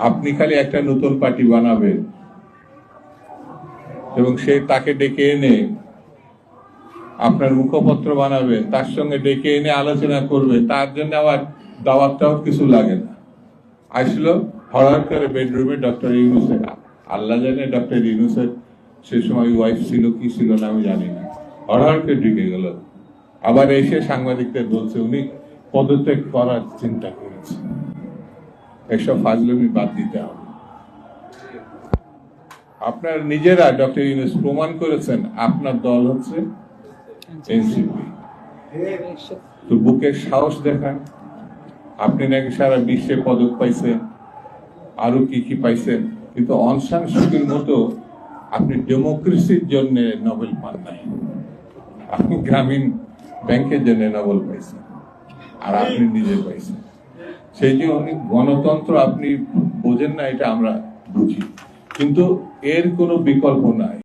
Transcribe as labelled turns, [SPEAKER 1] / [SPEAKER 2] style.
[SPEAKER 1] আপনি খালি একটা নতুন পার্টি বানাবেন এবং সে তাকে ডেকে এনে আপনার মুখপত্র বানাবেন, তার সঙ্গে ডেকে এনে আলোচনা করবে, তার জন্য আবার দাওয়াতটাও কিছু লাগে না। আসলো হঠাৎ করে বেডরুমে ডক্টর ইউনূসের, আল্লাহ জানে ডক্টর ইউনূসের সে সময় ওয়াইফ ছিল কি ছিল না আমি জানি না, হঠাৎ করে ঢুকে গেল। আবার এসে সাংবাদিকদের বলছে উনি পদত্যাগ করার চিন্তা করেছে। এসব ফাজলামি বাদ দিতে হবে। আপনার নিজেরা ডক্টর ইউনূস প্রমাণ করেছেন আপনার দল হচ্ছে এনসিপি। তো বুকের সাহস দেখান। আপনি নাকি সারা বিশ্বে পদক পাইছেন, আরো কি কি পাইছেন, কিন্তু অং সান সুচির মতো আপনি ডেমোক্রেসির জন্য নোবেল পান নাই। আপনি গ্রামীণ ব্যাংকের জন্য নোবেল পাইছেন, আর আপনি নিজে পাইছেন। সেই যে অনেক গণতন্ত্র আপনি বোঝেন না, এটা আমরা বুঝি, কিন্তু এর কোনো বিকল্প নাই।